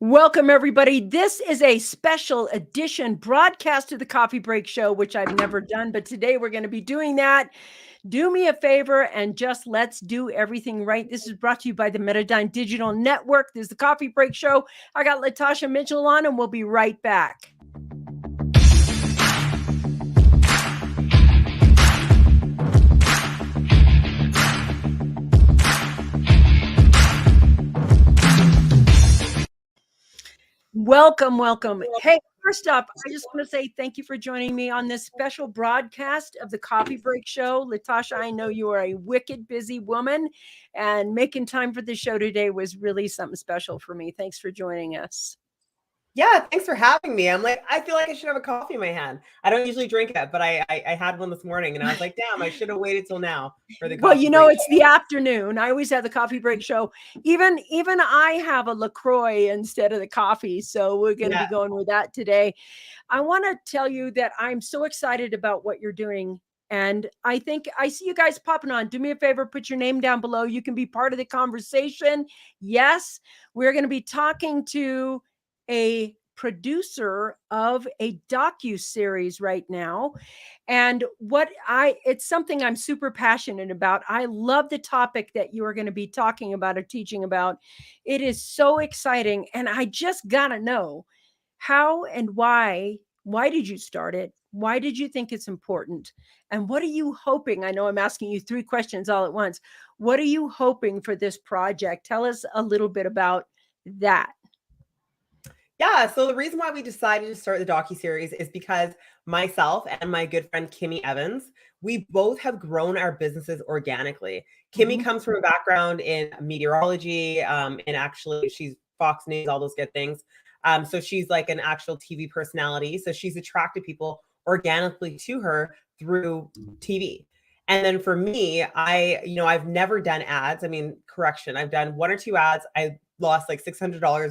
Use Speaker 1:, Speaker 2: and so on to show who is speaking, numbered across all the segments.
Speaker 1: Welcome, everybody. This is a special edition broadcast of the Coffee Break Show, which I've never done, but today we're going to be doing that. Do me a favor and just let's do everything right. This is brought to you by the Metadyne Digital Network. This is the Coffee Break Show. I got Latasha Mitchell on, and we'll be right back. Welcome, welcome. Hey, first up, I just want to say thank you for joining me on this special broadcast of the Coffee Break Show. Latasha, I know you are a wicked busy woman, and making time for the show today was really something special for me. Thanks for joining us.
Speaker 2: Yeah, thanks for having me. I feel like I should have a coffee in my hand. I don't usually drink it, but I had one this morning and I was like, damn, I should have waited till now for the coffee.
Speaker 1: Well, you know, it's the afternoon. I always have the Coffee Break Show. Even I have a LaCroix instead of the coffee. So we're going to be going with that today. I want to tell you that I'm so excited about what you're doing. And I think I see you guys popping on. Do me a favor, put your name down below. You can be part of the conversation. Yes, we're going to be talking to a producer of a docu-series right now. And it's something I'm super passionate about. I love the topic that you are going to be talking about or teaching about. It is so exciting. And I just got to know how and why did you start it? Why did you think it's important? And what are you hoping? I know I'm asking you 3 questions all at once. What are you hoping for this project? Tell us a little bit about that.
Speaker 2: Yeah, so the reason why we decided to start the docu-series is because myself and my good friend Kimmy Evans, we both have grown our businesses organically. Kimmy comes from a background in meteorology, and actually she's Fox News, all those good things. So she's like an actual TV personality. So she's attracted people organically to her through TV. And then for me, I've never done ads. I mean, correction, I've done 1 or 2 ads. I lost like $600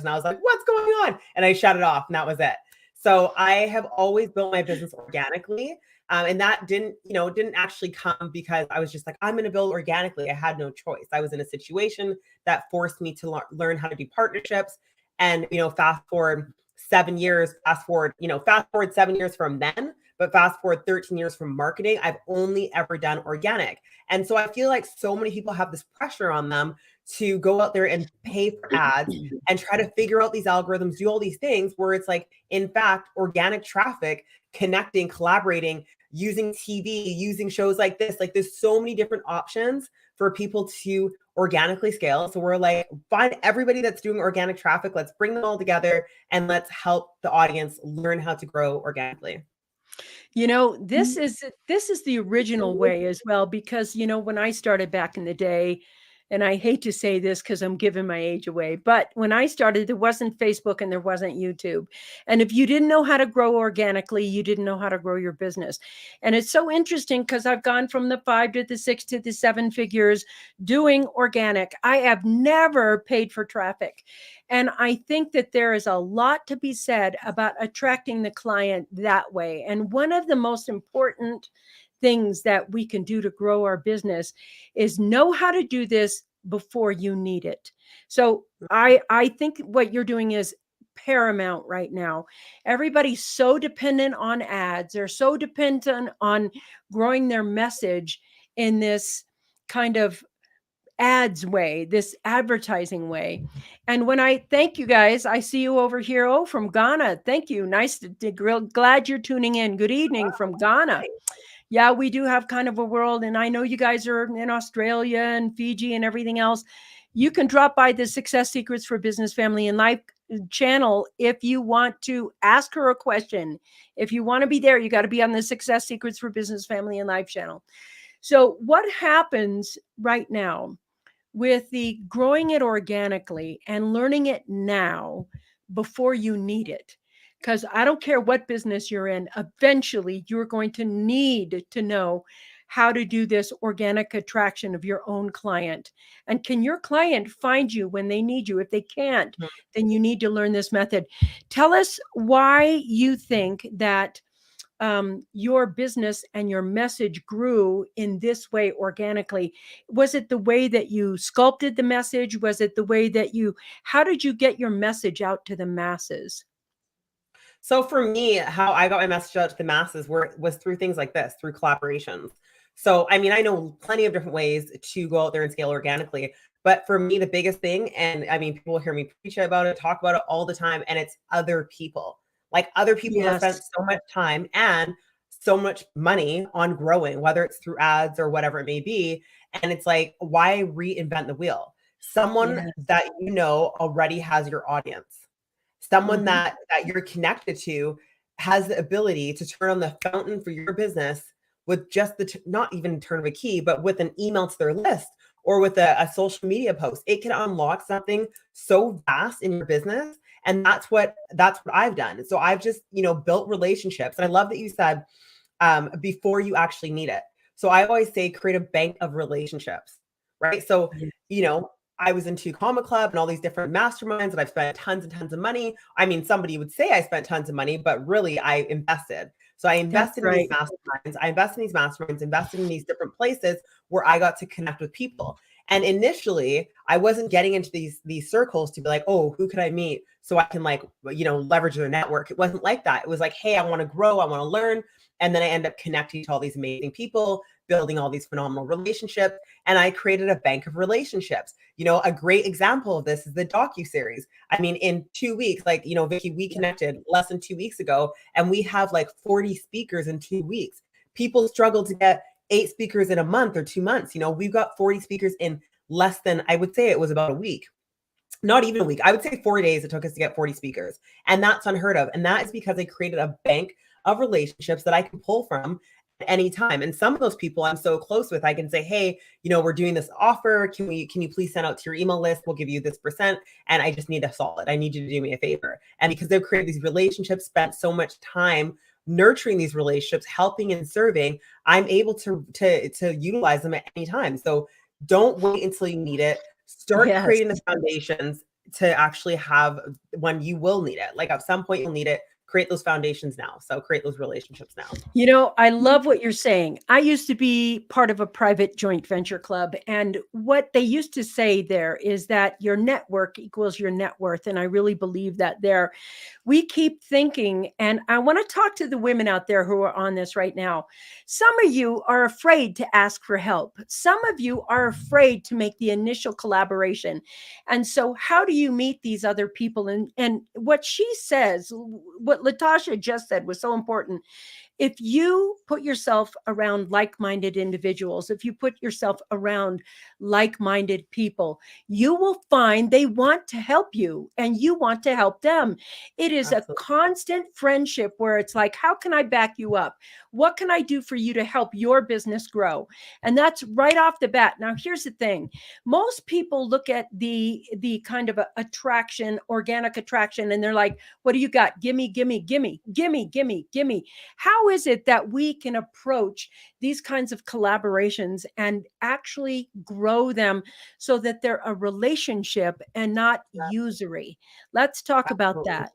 Speaker 2: and I was like, what's going on? And I shut it off and that was it. So I have always built my business organically. And that didn't actually come because I was just like, I'm going to build organically. I had no choice. I was in a situation that forced me to learn how to do partnerships. And, fast forward 7 years from then, but fast forward 13 years from marketing, I've only ever done organic. And so I feel like so many people have this pressure on them to go out there and pay for ads and try to figure out these algorithms, do all these things where it's like, in fact, organic traffic, connecting, collaborating, using TV, using shows like this, like there's so many different options for people to organically scale. So we're like, find everybody that's doing organic traffic. Let's bring them all together and let's help the audience learn how to grow organically.
Speaker 1: This is the original way as well, because, when I started back in the day, and I hate to say this because I'm giving my age away, but when I started, there wasn't Facebook and there wasn't YouTube. And if you didn't know how to grow organically, you didn't know how to grow your business. And it's so interesting because I've gone from the 5 to the 6 to the 7 figures doing organic. I have never paid for traffic. And I think that there is a lot to be said about attracting the client that way. And one of the most important things that we can do to grow our business is know how to do this before you need it. So I think what you're doing is paramount right now. Everybody's so dependent on ads. They're so dependent on growing their message in this kind of ads way, this advertising way. And when I thank you guys, I see you over here. Oh, from Ghana. Thank you. Nice glad you're tuning in. Good evening from Ghana. Yeah, we do have kind of a world. And I know you guys are in Australia and Fiji and everything else. You can drop by the Success Secrets for Business, Family, and Life channel if you want to ask her a question. If you want to be there, you got to be on the Success Secrets for Business, Family, and Life channel. So what happens right now with the growing it organically and learning it now before you need it? Because I don't care what business you're in, eventually you're going to need to know how to do this organic attraction of your own client. And can your client find you when they need you? If they can't, then you need to learn this method. Tell us why you think that your business and your message grew in this way organically? Was it the way that you sculpted the message? Was it the way that how did you get your message out to the masses?
Speaker 2: So for me, how I got my message out to the masses was through things like this, through collaborations. So I mean, I know plenty of different ways to go out there and scale organically. But for me, the biggest thing, and I mean, people hear me preach about it, talk about it all the time, and it's other people. Like other people have spent
Speaker 1: Yes.
Speaker 2: so much time and so much money on growing, whether it's through ads or whatever it may be. And it's like, why reinvent the wheel? Someone
Speaker 1: Yes.
Speaker 2: that you know already has your audience. Someone
Speaker 1: Mhm.
Speaker 2: that you're connected to has the ability to turn on the fountain for your business with just not even turn of a key, but with an email to their list or with a social media post. It can unlock something so vast in your business. And that's what I've done. So I've just, built relationships. And I love that you said before you actually need it. So I always say create a bank of relationships, right? So,
Speaker 1: Yeah.
Speaker 2: you know, I was into Comma Club and all these different masterminds and I've spent tons and tons of money. I mean, somebody would say I spent tons of money, but really I invested. So I
Speaker 1: That's
Speaker 2: invested in these
Speaker 1: right.
Speaker 2: masterminds. I invested in these masterminds, invested in these different places where I got to connect with people. And initially, I wasn't getting into these circles to be like, oh, who could I meet so I can leverage their network. It wasn't like that. It was like, hey, I want to grow, I want to learn, and then I end up connecting to all these amazing people, building all these phenomenal relationships. And I created a bank of relationships. A great example of this is the Docu-Series. I mean, in 2 weeks, Vickie, we connected less than 2 weeks ago, and we have like 40 speakers in 2 weeks. People struggle to get 8 speakers in a month or 2 months. We've got 40 speakers in less than, I would say it was about a week. Not even a week. I would say 4 days it took us to get 40 speakers. And that's unheard of. And that is because I created a bank of relationships that I can pull from at any time. And some of those people I'm so close with, I can say, hey, we're doing this offer. Can you please send out to your email list? We'll give you this percent. And I just need a solid. I need you to do me a favor. And because they've created these relationships, spent so much time nurturing these relationships, helping and serving, I'm able to utilize them at any time. So don't wait until you need it. Start
Speaker 1: Yes.
Speaker 2: creating the foundations to actually have when you will need it. Like at some point you'll need it. Create those foundations now. So create those relationships now.
Speaker 1: I love what you're saying. I used to be part of a private joint venture club. And what they used to say there is that your network equals your net worth. And I really believe that there. We keep thinking, and I want to talk to the women out there who are on this right now. Some of you are afraid to ask for help. Some of you are afraid to make the initial collaboration. And so, how do you meet these other people? And what she says, what Latasha just said was so important. If you put yourself around like-minded individuals, if you put yourself around like-minded people, you will find they want to help you and you want to help them. It is a
Speaker 2: Absolutely.
Speaker 1: constant friendship where it's like, how can I back you up? What can I do for you to help your business grow? And that's right off the bat. Now, here's the thing. Most people look at the kind of attraction, organic attraction, and they're like, what do you got? Gimme, gimme, gimme, gimme, gimme, gimme. How is it that we can approach these kinds of collaborations and actually grow them so that they're a relationship and not usury? Let's talk about
Speaker 2: Absolutely.
Speaker 1: that.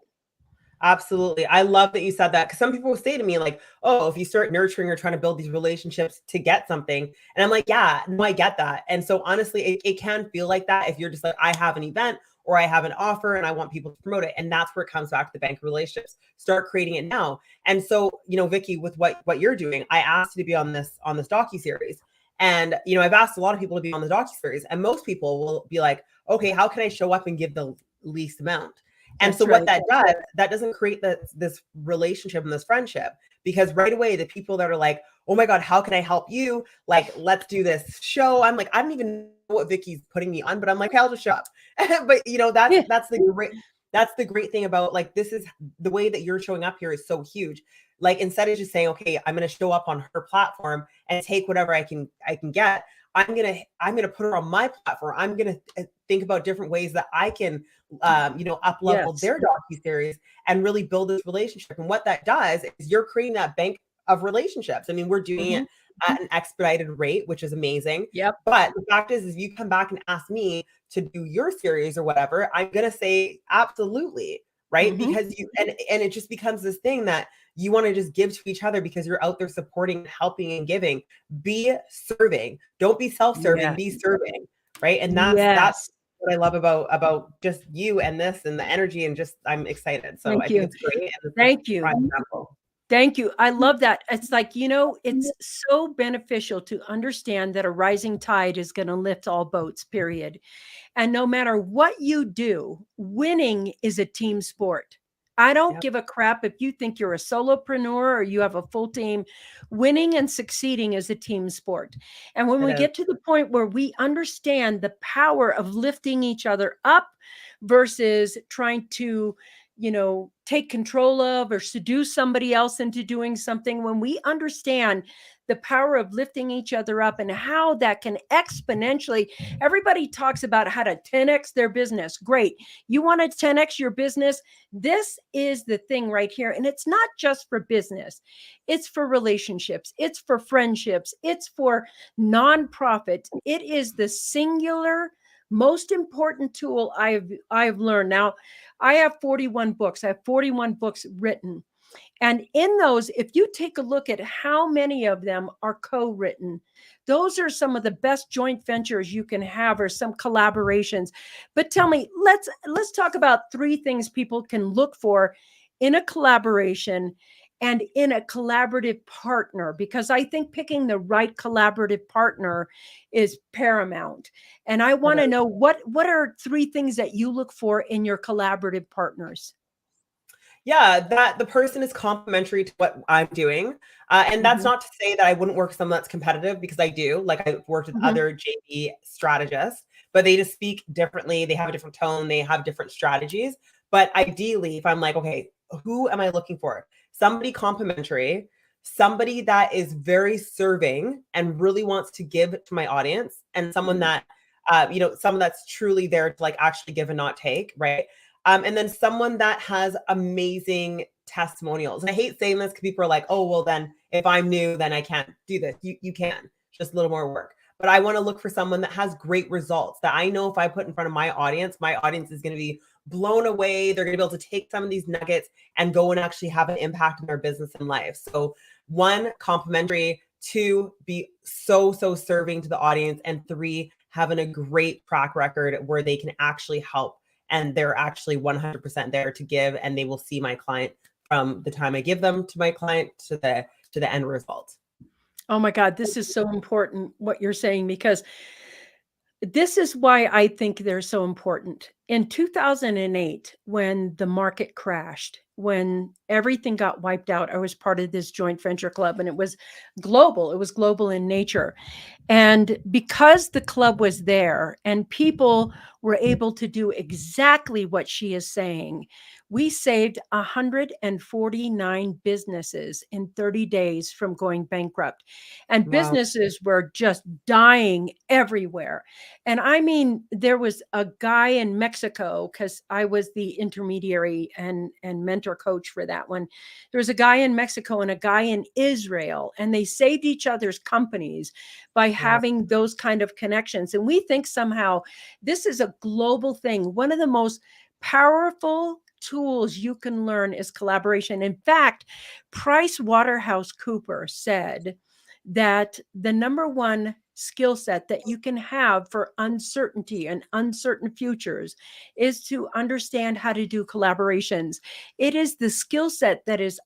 Speaker 2: Absolutely. I love that you said that because some people will say to me, like, oh, if you start nurturing or trying to build these relationships to get something. And I'm like, yeah, no, I get that. And so honestly, it can feel like that if you're just like, I have an event or I have an offer and I want people to promote it. And that's where it comes back to the bank of relationships. Start creating it now. And so, Vickie, with what you're doing, I asked you to be on this docu-series. And I've asked a lot of people to be on the docu-series, and most people will be like, okay, how can I show up and give the least amount? And so
Speaker 1: That's
Speaker 2: what
Speaker 1: right.
Speaker 2: that does, that doesn't create this relationship and this friendship, because right away the people that are like, oh my God, how can I help you? Like, let's do this show. I'm like, I don't even know what Vickie's putting me on, but I'm like, hey, I'll just show up. But that's
Speaker 1: Yeah.
Speaker 2: that's the great thing about, like, this is the way that you're showing up here is so huge. Like, instead of just saying, okay, I'm going to show up on her platform and take whatever I can get, I'm gonna put her on my platform. I'm gonna think about different ways that I can up level
Speaker 1: Yes.
Speaker 2: their docu-series and really build this relationship. And what that does is you're creating that bank of relationships. I mean, we're doing it
Speaker 1: Mhm.
Speaker 2: at an expedited rate, which is amazing.
Speaker 1: Yep.
Speaker 2: But the fact is you come back and ask me to do your series or whatever, I'm gonna say absolutely. right?
Speaker 1: Mhm.
Speaker 2: Because and it just becomes this thing that you want to just give to each other because you're out there supporting, helping, and giving. Be serving. Don't be self-serving, be
Speaker 1: Yes.
Speaker 2: serving, right? And that's
Speaker 1: Yes.
Speaker 2: what I love about just you and this and the energy, and just I'm excited. So
Speaker 1: Thank
Speaker 2: I think
Speaker 1: you.
Speaker 2: it's great, and it's a
Speaker 1: Thank you.
Speaker 2: prime example.
Speaker 1: Thank you. I love that. It's like, it's so beneficial to understand that a rising tide is going to lift all boats, period. And no matter what you do, winning is a team sport. I don't
Speaker 2: Yep,
Speaker 1: give a crap if you think you're a solopreneur or you have a full team. Winning and succeeding is a team sport. And when
Speaker 2: it
Speaker 1: we
Speaker 2: is.
Speaker 1: get to the point where we understand the power of lifting each other up versus trying to, take control of or seduce somebody else into doing something, when we understand the power of lifting each other up and how that can exponentially. Everybody talks about how to 10x their business. Great. You want to 10x your business? This is the thing right here. And it's not just for business, it's for relationships, it's for friendships, it's for nonprofits. It is the singular most important tool I've learned. Now, I have 41 books. I have 41 books written. And in those, if you take a look at how many of them are co-written, those are some of the best joint ventures you can have, or some collaborations. But tell me, let's talk about three things people can look for in a collaboration and in a collaborative partner, because I think picking the right collaborative partner is paramount. And I
Speaker 2: It
Speaker 1: want to
Speaker 2: is.
Speaker 1: know what are three things that you look for in your collaborative partners?
Speaker 2: Yeah, that the person is complementary to what I'm doing. And that's
Speaker 1: Mhm.
Speaker 2: not to say that I wouldn't work with someone that's competitive, because I do. Like, I've worked with
Speaker 1: Mhm.
Speaker 2: other JV strategists, but they just speak differently. They have a different tone, they have different strategies. But ideally, if I'm like, okay, who am I looking for? Somebody complementary, somebody that is very serving and really wants to give to my audience, and someone
Speaker 1: Mhm.
Speaker 2: that, someone that's truly there to like actually give and not take, right? And then someone that has amazing testimonials. And I hate saying this because people are like, oh, well, then if I'm new, then I can't do this. You can, just a little more work. But I want to look for someone that has great results, that I know if I put in front of my audience is going to be blown away. They're going to be able to take some of these nuggets and go and actually have an impact in their business and life. So, one, complimentary; two, be so serving to the audience; and three, having a great track record where they can actually help, and they're actually 100% there to give, and they will see my client from the time I give them to my client to the end result.
Speaker 1: Oh my God, this is so important what you're saying, because this is why I think they're so important. In 2008, when the market crashed, when everything got wiped out, I was part of this joint venture club, and it was global. It was global in nature. And because the club was there and people were able to do exactly what she is saying, we saved 149 businesses in 30 days from going bankrupt. And
Speaker 2: Wow.
Speaker 1: businesses were just dying everywhere. And I mean, there was a guy in Mexico, because I was the intermediary and mentor coach for that one. There was a guy in Mexico and a guy in Israel, and they saved each other's companies by
Speaker 2: Wow.
Speaker 1: having those kind of connections. And we think somehow this is a global thing. One of the most powerful tools you can learn is collaboration. In fact, Price Waterhouse Cooper said that the number one skill set that you can have for uncertainty and uncertain futures is to understand how to do collaborations. It is the skill set that is,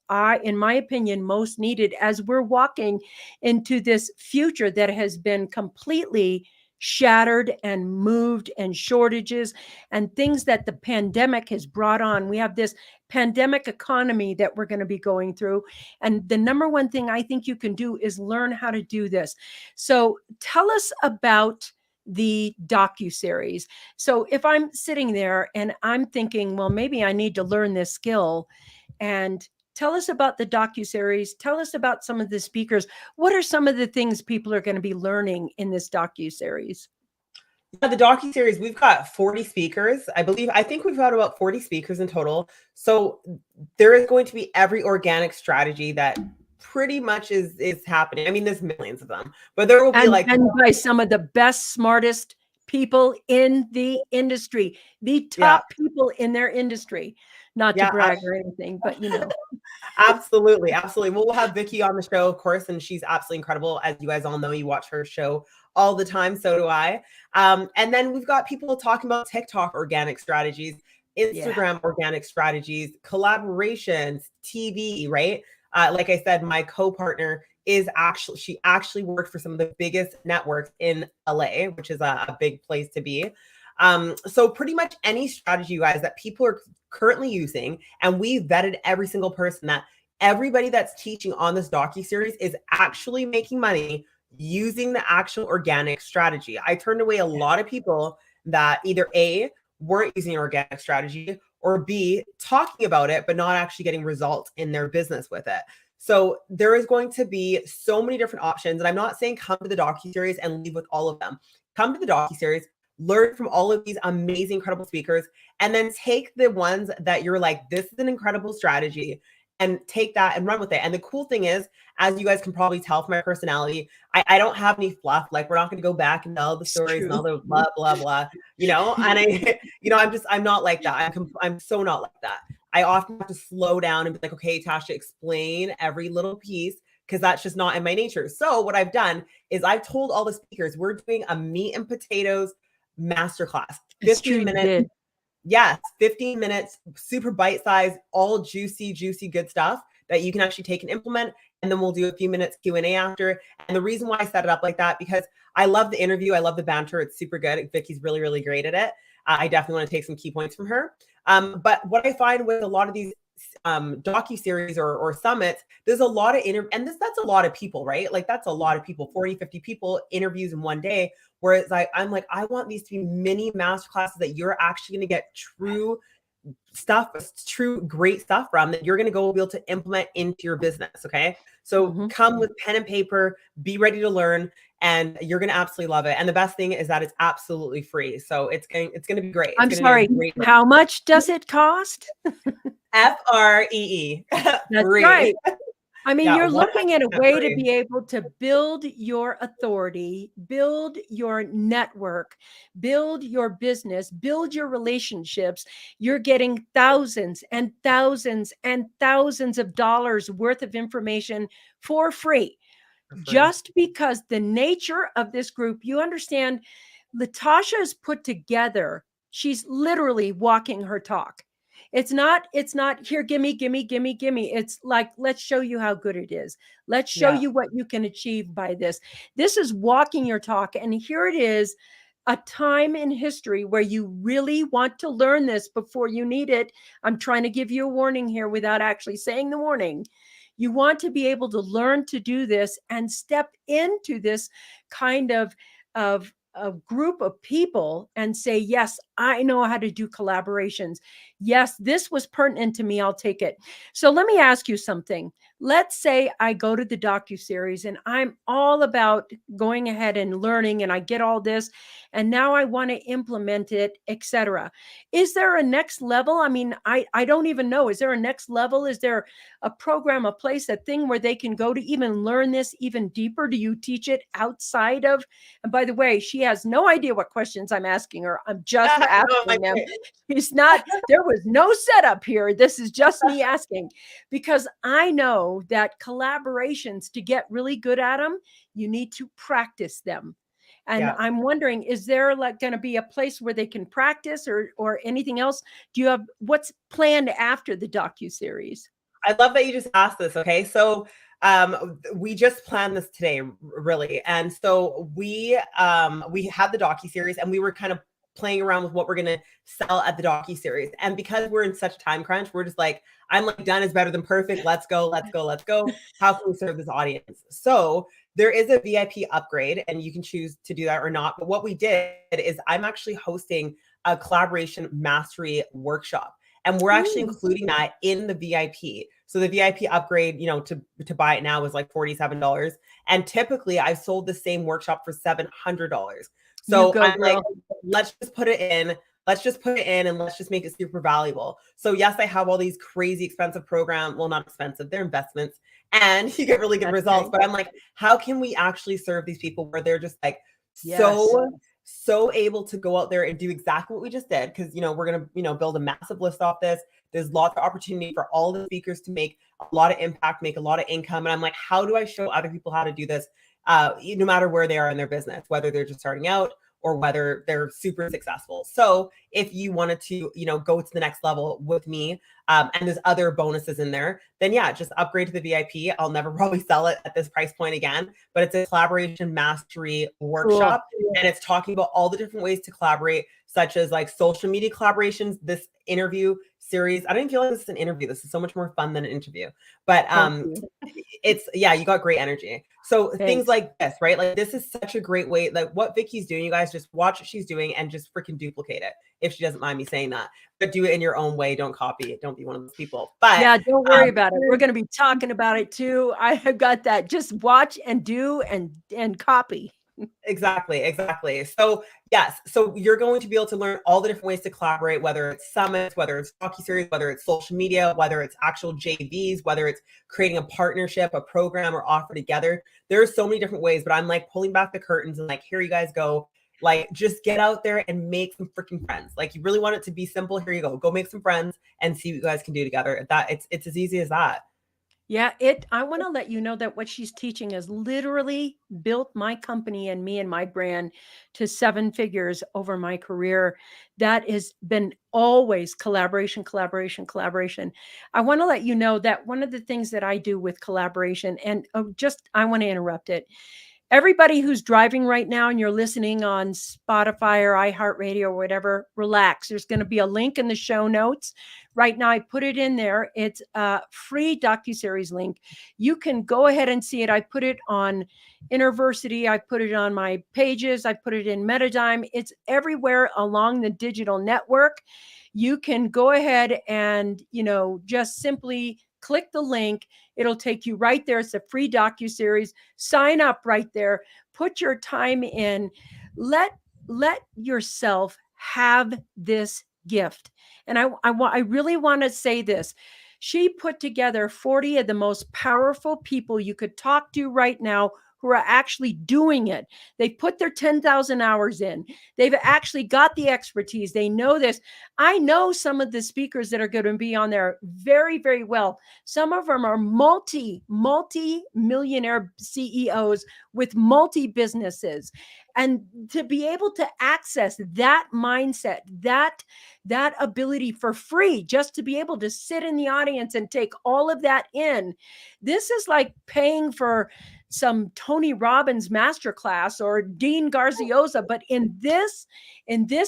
Speaker 1: in my opinion, most needed as we're walking into this future that has been completely shattered and moved, and shortages and things that the pandemic has brought on. We have this pandemic economy that we're going to be going through. And the number one thing I think you can do is learn how to do this. So tell us about the docu-series. So if I'm sitting there and I'm thinking, well, maybe I need to learn this skill, and tell us about the docu-series. Tell us about some of the speakers. What are some of the things people are going to be learning in this docu-series?
Speaker 2: Yeah, the docu-series, we've got 40 speakers. I think we've got about 40 speakers in total. So there is going to be every organic strategy that pretty much is happening. I mean, there's millions of them, but there will be
Speaker 1: And
Speaker 2: like,
Speaker 1: by some of the best, smartest people in the industry, the
Speaker 2: Yeah.
Speaker 1: top people in their industry. Not to
Speaker 2: Yeah.
Speaker 1: brag or anything, but
Speaker 2: Absolutely, absolutely. Well, we'll have Vickie on the show, of course, and she's absolutely incredible. As you guys all know, you watch her show all the time. So do I. And then we've got people talking about TikTok organic strategies,
Speaker 1: yeah.
Speaker 2: Instagram organic strategies, collaborations, TV, right? Like I said, my co-partner she actually worked for some of the biggest networks in LA, which is a big place to be. So pretty much any strategy, you guys, that people are currently using, and we vetted every single person, that everybody that's teaching on this docu-series is actually making money using the actual organic strategy. I turned away a lot of people that either A, weren't using an organic strategy, or B, talking about it, but not actually getting results in their business with it. So there is going to be so many different options. And I'm not saying come to the docu-series and leave with all of them. Come to the docu-series, learn from all of these amazing, incredible speakers, and then take the ones that you're like, this is an incredible strategy, and take that and run with it. And the cool thing is, as you guys can probably tell from my personality, I don't have any fluff. Like, we're not going to go back and tell the
Speaker 1: It's
Speaker 2: stories and all
Speaker 1: true.
Speaker 2: the blah, blah, blah, and I'm not like that. I'm so not like that. I often have to slow down and be like, okay, Tasha, explain every little piece, because that's just not in my nature. So what I've done is I've told all the speakers, we're doing a meat and potatoes masterclass,
Speaker 1: It's true,
Speaker 2: 15
Speaker 1: you
Speaker 2: minutes.
Speaker 1: did.
Speaker 2: Yes, 15 minutes, super bite size, all juicy, juicy, good stuff that you can actually take and implement. And then we'll do a few minutes Q&A after. And the reason why I set it up like that, because I love the interview. I love the banter. It's super good. Vickie's really, really great at it. I definitely want to take some key points from her. But what I find with a lot of these docu-series or summits, there's a lot of and that's a lot of people, right? Like, that's a lot of people, 40, 50 people, interviews in one day. Whereas I'm like, I want these to be mini master classes that you're actually going to get true stuff, true great stuff from, that you're going to go be able to implement into your business. Okay. So come with pen and paper, be ready to learn, and you're going to absolutely love it. And the best thing is that it's absolutely free. So it's going to be great. It's
Speaker 1: I'm
Speaker 2: going
Speaker 1: sorry.
Speaker 2: to be a great
Speaker 1: How much does it cost?
Speaker 2: FREE.
Speaker 1: That's
Speaker 2: Free.
Speaker 1: right. I mean,
Speaker 2: Yeah,
Speaker 1: you're looking at a
Speaker 2: 100%
Speaker 1: way to
Speaker 2: free.
Speaker 1: be able to build your authority, build your network, build your business, build your relationships. You're getting thousands and thousands and thousands of dollars worth of information for free.
Speaker 2: For free.
Speaker 1: Just because the nature of this group, you understand, Latasha is put together. She's literally walking her talk. It's not here, gimme, gimme, gimme, gimme. It's like, let's show you how good it is. Let's show
Speaker 2: Yeah.
Speaker 1: you what you can achieve by this. This is walking your talk. And here it is, a time in history where you really want to learn this before you need it. I'm trying to give you a warning here without actually saying the warning. You want to be able to learn to do this and step into this kind of a group of people and say, yes, I know how to do collaborations. Yes, this was pertinent to me. I'll take it. So let me ask you something. Let's say I go to the docu-series and I'm all about going ahead and learning, and I get all this, and now I want to implement it, etc. Is there a next level? I mean, I don't even know. Is there a next level? Is there a program, a place, a thing where they can go to even learn this even deeper? Do you teach it outside of? And by the way, she has no idea what questions I'm asking her. I'm just asking them. She's not, there was no setup here. This is just me asking, because I know that collaborations, to get really good at them, you need to practice them. And
Speaker 2: Yeah.
Speaker 1: I'm wondering, is there like going to be a place where they can practice, or anything else? Do you have, what's planned after the docu-series?
Speaker 2: I love that you just asked this. Okay. So we just planned this today, really. And so we had the docu-series, and we were kind of playing around with what we're gonna sell at the docu-series. And because we're in such a time crunch, we're just like, I'm like, done is better than perfect. Let's go, let's go, let's go. How can we serve this audience? So there is a VIP upgrade, and you can choose to do that or not. But what we did is, I'm actually hosting a collaboration mastery workshop. And we're actually including that in the VIP. So the VIP upgrade, to buy it now is like $47. And typically I've sold the same workshop for $700. So I'm like, let's just put it in. Let's just put it in, and let's just make it super valuable. So yes, I have all these crazy expensive programs. Well, not expensive, they're investments, and you get really good results. But I'm like, how can we actually serve these people where they're just like so so able to go out there and do exactly what we just did. Cause, we're going to, build a massive list off this. There's lots of opportunity for all the speakers to make a lot of impact, make a lot of income. And I'm like, how do I show other people how to do this? No matter where they are in their business, whether they're just starting out or whether they're super successful. So if you wanted to, go to the next level with me, and there's other bonuses in there, then yeah, just upgrade to the VIP. I'll never probably sell it at this price point again, but it's a collaboration mastery workshop.
Speaker 1: Cool.
Speaker 2: And it's talking about all the different ways to collaborate, such as like social media collaborations, this interview series. I don't even feel like this is an interview. This is so much more fun than an interview, but you got great energy. So
Speaker 1: Thanks.
Speaker 2: Things like this, right? Like this is such a great way, like what Vickie's doing, you guys just watch what she's doing and just freaking duplicate it. If she doesn't mind me saying that, but do it in your own way. Don't copy it. Don't be one of those people. But
Speaker 1: yeah, don't worry about it. We're going to be talking about it too. I have got that. Just watch and do and copy.
Speaker 2: Exactly. So yes, so you're going to be able to learn all the different ways to collaborate, whether it's summits, whether it's DocuSeries, whether it's social media, whether it's actual JVs, whether it's creating a partnership, a program, or offer together. There are so many different ways, but I'm like pulling back the curtains and like, here you guys go. Like, just get out there and make some freaking friends. Like, you really want it to be simple. Here you go. Go make some friends and see what you guys can do together. It's as easy as that.
Speaker 1: Yeah, I want to let you know that what she's teaching has literally built my company and me and my brand to 7 figures over my career. That has been always collaboration. I want to let you know that one of the things that I do with collaboration, and I want to interrupt it. Everybody who's driving right now and you're listening on Spotify or iHeartRadio or whatever, relax. There's going to be a link in the show notes. Right now, I put it in there. It's a free DocuSeries link. You can go ahead and see it. I put it on Interversity. I put it on my pages. I put it in Metadime. It's everywhere along the digital network. You can go ahead and, just simply click the link. It'll take you right there. It's a free DocuSeries. Sign up right there. Put your time in. Let yourself have this gift. And I really want to say this. She put together 40 of the most powerful people you could talk to right now who are actually doing it. They put their 10,000 hours in. They've actually got the expertise. They know this. I know some of the speakers that are going to be on there very, very well. Some of them are multi-millionaire CEOs with multi-businesses. And to be able to access that mindset, that ability for free, just to be able to sit in the audience and take all of that in, this is like paying for some Tony Robbins masterclass or Dean Garziosa, but in this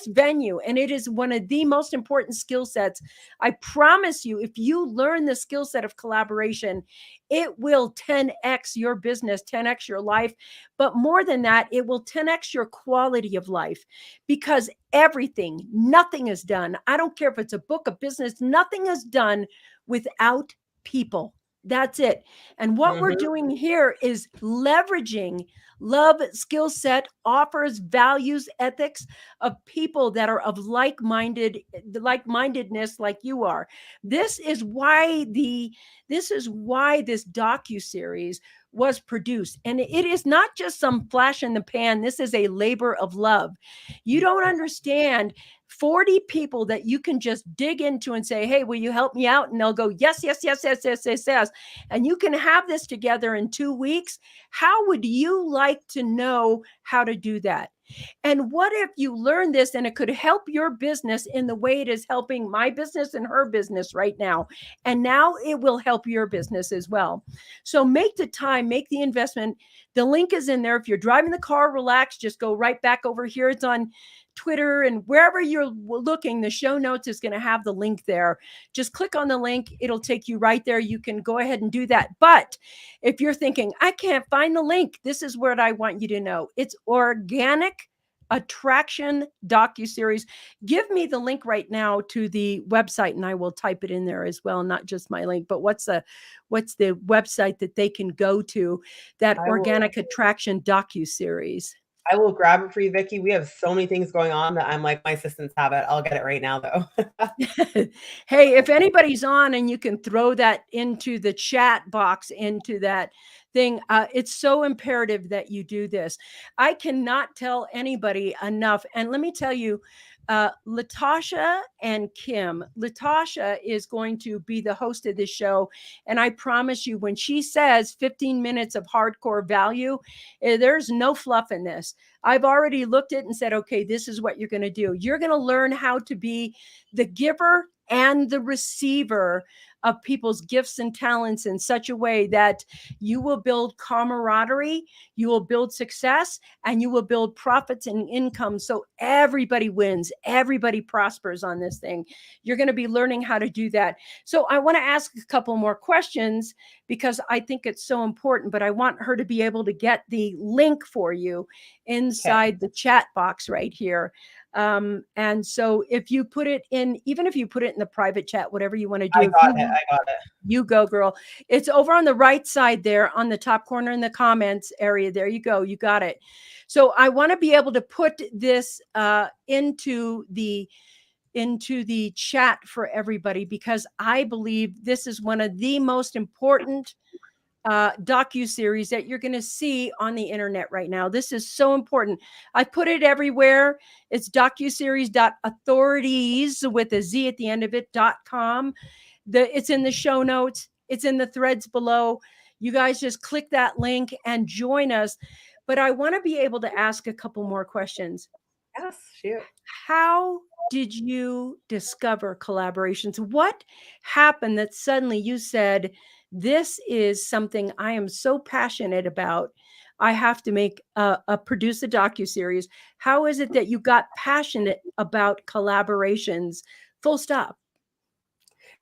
Speaker 1: venue, and it is one of the most important skill sets. I promise you, if you learn the skill set of collaboration, it will 10x your business, 10x your life. But more than that, it will 10x your quality of life, because nothing is done. I don't care if it's a book, a business, nothing is done without people. That's it. And what we're doing here is leveraging love, skill set, offers, values, ethics of people that are of like-mindedness like you are. This is why this docu-series was produced. And it is not just some flash in the pan. This is a labor of love. You don't understand. 40 people that you can just dig into and say, hey, will you help me out? And they'll go, yes. And you can have this together in 2 weeks. How would you like to know how to do that? And what if you learn this and it could help your business in the way it is helping my business and her business right now? And now it will help your business as well. So make the time, make the investment. The link is in there. If you're driving the car, relax, just go right back over here. It's on Twitter and wherever you're looking, the show notes is going to have the link there. Just click on the link. It'll take you right there. You can go ahead and do that. But if you're thinking, I can't find the link, this is what I want you to know. It's Organic Attraction DocuSeries. Give me the link right now to the website and I will type it in there as well. Not just my link, but what's the website that they can go to, that Organic Attraction DocuSeries?
Speaker 2: I will grab it for you, Vickie. We have so many things going on that I'm like, my assistants have it. I'll get it right now, though.
Speaker 1: Hey, if anybody's on and you can throw that into the chat box, into that thing. It's so imperative that you do this. I cannot tell anybody enough. And let me tell you, Latasha and Kim. Latasha is going to be the host of this show. And I promise you, when she says 15 minutes of hardcore value, there's no fluff in this. I've already looked at it and said, okay, this is what you're going to do. You're going to learn how to be the giver and the receiver of people's gifts and talents in such a way that you will build camaraderie, you will build success, and you will build profits and income. So everybody wins, everybody prospers on this thing. You're going to be learning how to do that. So I want to ask a couple more questions because I think it's so important, but I want her to be able to get the link for you inside the chat box right here. And so if you put it in, even if you put it in the private chat, whatever you want to do,
Speaker 2: I got it.
Speaker 1: You go, girl. It's over on the right side there on the top corner in the comments area. There you go. You got it. So I want to be able to put this into the chat for everybody, because I believe this is one of the most important docu-series that you're going to see on the internet right now. This is so important. I put it everywhere. It's docuseries.authorities with a Z at the end of it.com. It's in the show notes. It's in the threads below. You guys just click that link and join us. But I want to be able to ask a couple more questions.
Speaker 2: Yes, shoot.
Speaker 1: How did you discover collaborations? What happened that suddenly you said, this is something I am so passionate about. I have to make produce a docu-series. How is it that you got passionate about collaborations? Full stop.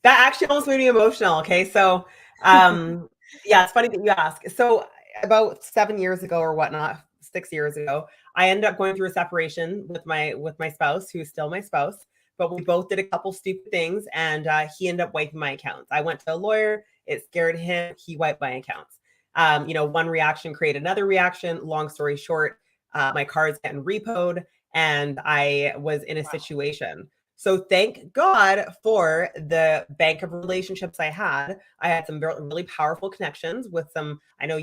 Speaker 2: That actually almost made me emotional. Okay. So, yeah, it's funny that you ask. So about 7 years ago or whatnot, 6 years ago, I ended up going through a separation with my spouse, who's still my spouse, but we both did a couple stupid things, and he ended up wiping my accounts. I went to a lawyer. It scared him. He wiped my accounts. One reaction created another reaction. Long story short, my car's getting repoed, and I was in a situation. So thank God for the bank of relationships I had. I had some really powerful connections with some, I know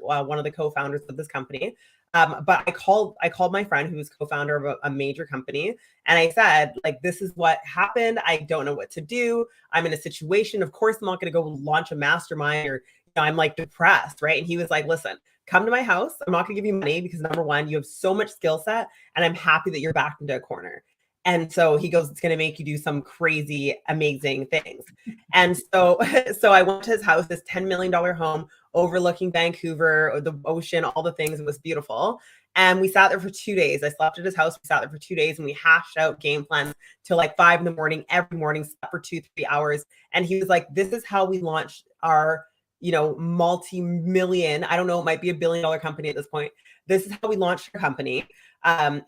Speaker 2: one of the co-founders of this company. But I called my friend who's co-founder of a major company. And I said, like, this is what happened. I don't know what to do. I'm in a situation. Of course, I'm not going to go launch a mastermind, or I'm like depressed, right? And he was like, listen, come to my house. I'm not going to give you money because, number one, you have so much skill set, and I'm happy that you're backed into a corner. And so he goes, it's going to make you do some crazy, amazing things. And so I went to his house, this $10 million home overlooking Vancouver, the ocean, all the things. It was beautiful. And we sat there for 2 days. I slept at his house. We sat there for 2 days, and we hashed out game plans till like 5 a.m. every morning, slept for 2-3 hours. And he was like, this is how we launched our, multi-million, I don't know, it might be $1 billion company at this point. This is how we launched our company.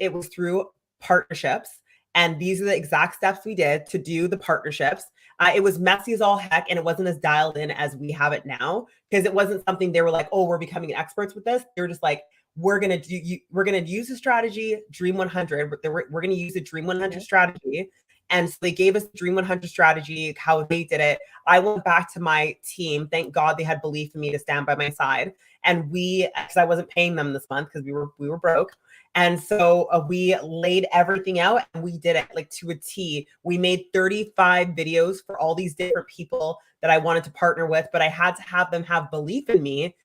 Speaker 2: It was through partnerships. And these are the exact steps we did to do the partnerships. It was messy as all heck, and it wasn't as dialed in as we have it now, because it wasn't something they were like, oh, we're becoming experts with this. They were just like, we're gonna use the strategy Dream 100. We're gonna use a Dream 100 strategy. And so they gave us the Dream 100 strategy, how they did it. I went back to my team. Thank God they had belief in me to stand by my side. And because I wasn't paying them this month because we were broke. And so we laid everything out, and we did it like to a T. We made 35 videos for all these different people that I wanted to partner with, but I had to have them have belief in me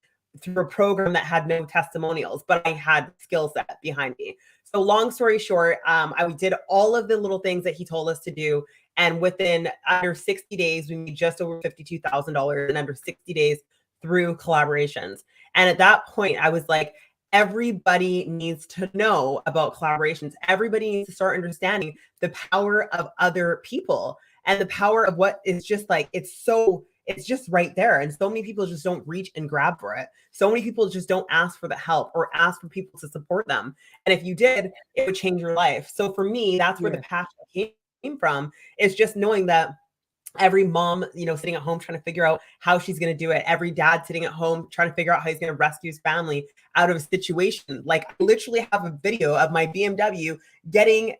Speaker 2: through a program that had no testimonials, but I had skill set behind me. So long story short, I did all of the little things that he told us to do. And within under 60 days, we made just over $52,000 in under 60 days through collaborations. And at that point, I was like, everybody needs to know about collaborations. Everybody needs to start understanding the power of other people and the power of what is just like, it's just right there. And so many people just don't reach and grab for it. So many people just don't ask for the help or ask for people to support them. And if you did, it would change your life. So for me, that's where the passion came from, is just knowing that every mom, sitting at home trying to figure out how she's going to do it. Every dad sitting at home trying to figure out how he's going to rescue his family out of a situation. Like, I literally have a video of my BMW getting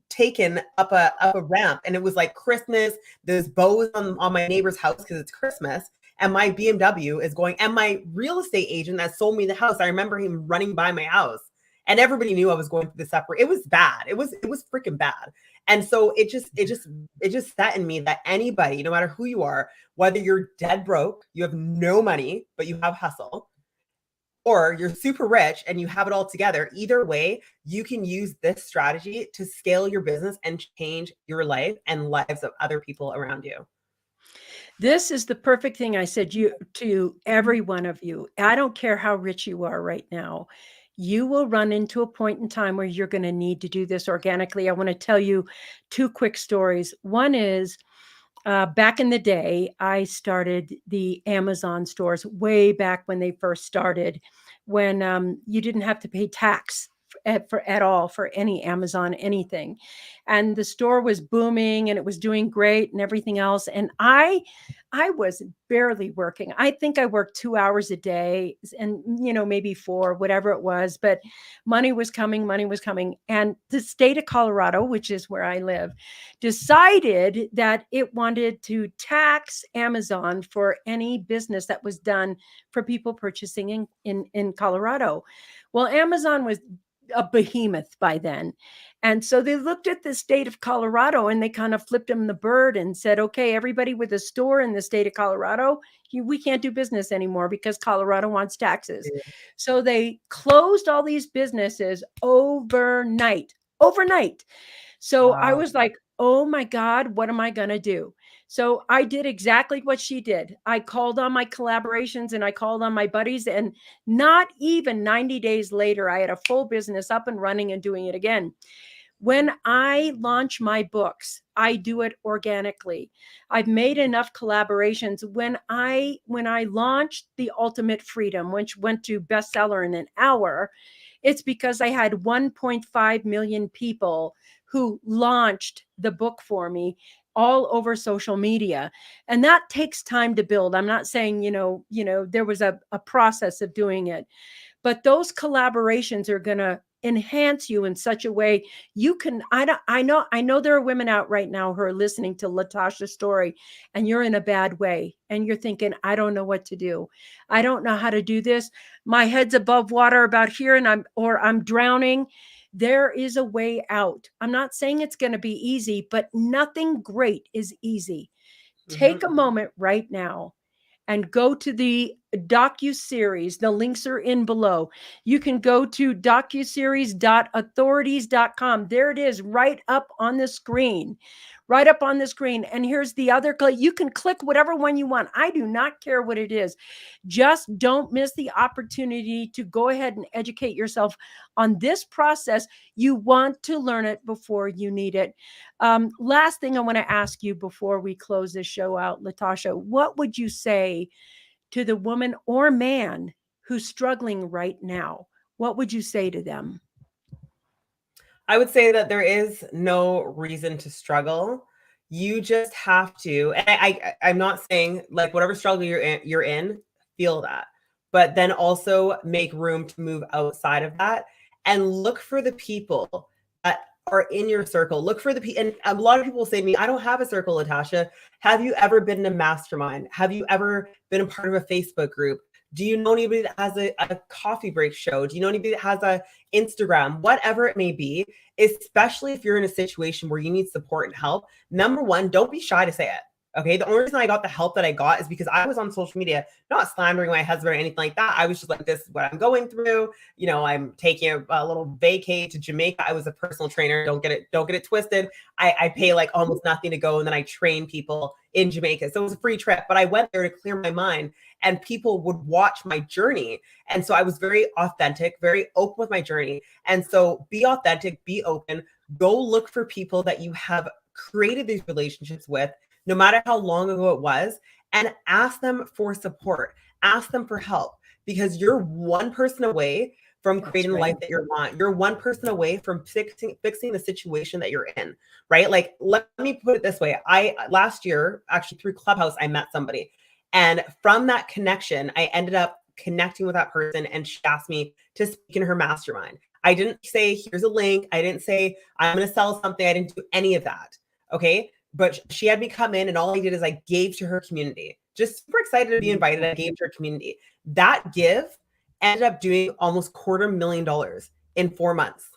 Speaker 2: taken up a ramp, and it was like Christmas. There's bows on my neighbor's house because it's Christmas, and my BMW is going, and my real estate agent that sold me the house, I remember him running by my house, and everybody knew I was going through the separate. It was bad. It was freaking bad. And so it just set in me that anybody, no matter who you are, whether you're dead broke, you have no money, but you have hustle, or you're super rich and you have it all together, either way, you can use this strategy to scale your business and change your life and lives of other people around you.
Speaker 1: This is the perfect thing I said to every one of you. I don't care how rich you are right now. You will run into a point in time where you're going to need to do this organically. I want to tell you two quick stories. One is back in the day, I started the Amazon stores way back when they first started, when you didn't have to pay tax at all for any Amazon anything, and the store was booming and it was doing great and everything else. And I was barely working. I think I worked 2 hours a day, and maybe 4, whatever it was. But money was coming, and the state of Colorado, which is where I live, decided that it wanted to tax Amazon for any business that was done for people purchasing in Colorado. Well, Amazon was a behemoth by then. And so they looked at the state of Colorado and they kind of flipped them the bird and said, okay, everybody with a store in the state of Colorado, we can't do business anymore because Colorado wants taxes.
Speaker 2: Yeah.
Speaker 1: So they closed all these businesses overnight. So I
Speaker 2: Wow.
Speaker 1: was like, oh my God, what am I going to do? So I did exactly what she did. I called on my collaborations and I called on my buddies, and not even 90 days later, I had a full business up and running and doing it again. When I launch my books, I do it organically. I've made enough collaborations. When I launched The Ultimate Freedom, which went to bestseller in an hour, it's because I had 1.5 million people who launched the book for me all over social media. And that takes time to build. I'm not saying, there was a process of doing it, but those collaborations are going to enhance you in such a way you can. I know there are women out right now who are listening to Latasha's story, and you're in a bad way and you're thinking, I don't know what to do. I don't know how to do this. My head's above water about here and I'm drowning. There is a way out. I'm not saying it's going to be easy, but nothing great is easy. Take a moment right now and go to the Docu-Series. The links are in below. You can go to docuseries.authorities.com. There it is, right up on the screen. Right up on the screen. And here's the other click. You can click whatever one you want. I do not care what it is. Just don't miss the opportunity to go ahead and educate yourself on this process. You want to learn it before you need it. Last thing I want to ask you before we close this show out, Latasha, what would you say to the woman or man who's struggling right now? What would you say to them?
Speaker 2: I would say that there is no reason to struggle. You just have to, and I'm not saying like whatever struggle you're in, feel that, but then also make room to move outside of that and look for the people that are in your circle. Look for the people, and a lot of people say to me, "I don't have a circle, Latasha." Have you ever been in a mastermind? Have you ever been a part of a Facebook group? Do you know anybody that has a coffee break show? Do you know anybody that has a Instagram? Whatever it may be, especially if you're in a situation where you need support and help. Number one, don't be shy to say it. Okay. The only reason I got the help that I got is because I was on social media, not slandering my husband or anything like that. I was just like, this is what I'm going through. I'm taking a little vacay to Jamaica. I was a personal trainer. Don't get it twisted. I pay like almost nothing to go. And then I train people in Jamaica. So it was a free trip, but I went there to clear my mind, and people would watch my journey. And so I was very authentic, very open with my journey. And so be authentic, be open, go look for people that you have created these relationships with, no matter how long ago it was, and ask them for support, ask them for help, because you're one person away from creating the life that you want. You're one person away from fixing the situation that you're in, right? Like, let me put it this way. Last year, actually through Clubhouse, I met somebody. And from that connection, I ended up connecting with that person, and she asked me to speak in her mastermind. I didn't say, here's a link. I didn't say, I'm going to sell something. I didn't do any of that. Okay. But she had me come in, and all I did is I gave to her community. just super excited to be invited. I gave to our community. That give ended up doing almost $250,000 in 4 months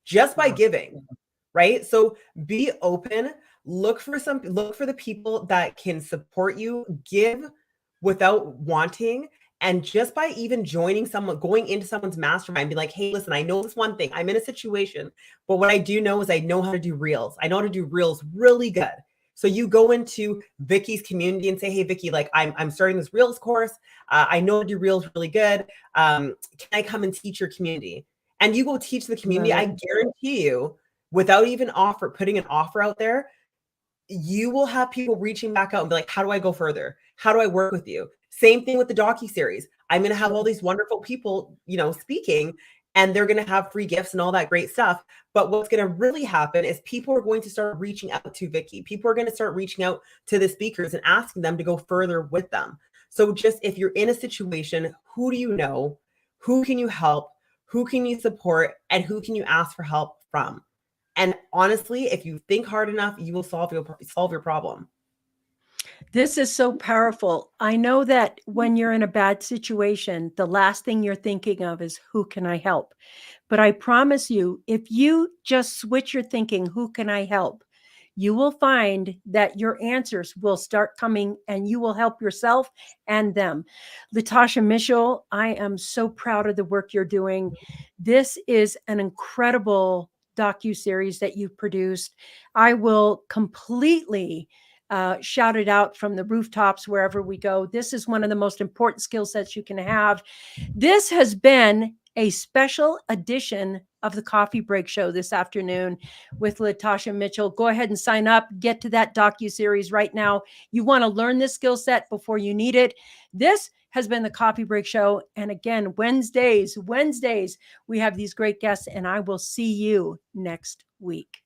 Speaker 2: just by giving, right? So be open, look for the people that can support you, give without wanting. And just by even joining someone, going into someone's mastermind, be like, hey, listen, I know this one thing. I'm in a situation, but what I do know is I know how to do reels. I know how to do reels really good. So you go into Vickie's community and say, hey, Vickie, like I'm starting this reels course. I know how to do reels really good. Can I come and teach your community? And you go teach the community. I guarantee you, without even putting an offer out there, you will have people reaching back out and be like, how do I go further? How do I work with you? Same thing with the Docu-Series. I'm going to have all these wonderful people, speaking, and they're going to have free gifts and all that great stuff. But what's going to really happen is people are going to start reaching out to Vickie. People are going to start reaching out to the speakers and asking them to go further with them. So just if you're in a situation, who do you know? Who can you help? Who can you support? And who can you ask for help from? And honestly, if you think hard enough, you will solve your problem.
Speaker 1: This is so powerful. I know that when you're in a bad situation, the last thing you're thinking of is, who can I help? But I promise you, if you just switch your thinking, who can I help? You will find that your answers will start coming and you will help yourself and them. Latasha Mitchell, I am so proud of the work you're doing. This is an incredible docu-series that you've produced. I will completely shout it out from the rooftops wherever we go. This is one of the most important skill sets you can have. This has been a special edition of the Coffee Break Show this afternoon with Latasha Mitchell. Go ahead and sign up. Get to that docu-series right now. You want to learn this skill set before you need it. This has been the Coffee Break Show. And again, Wednesdays, we have these great guests, and I will see you next week.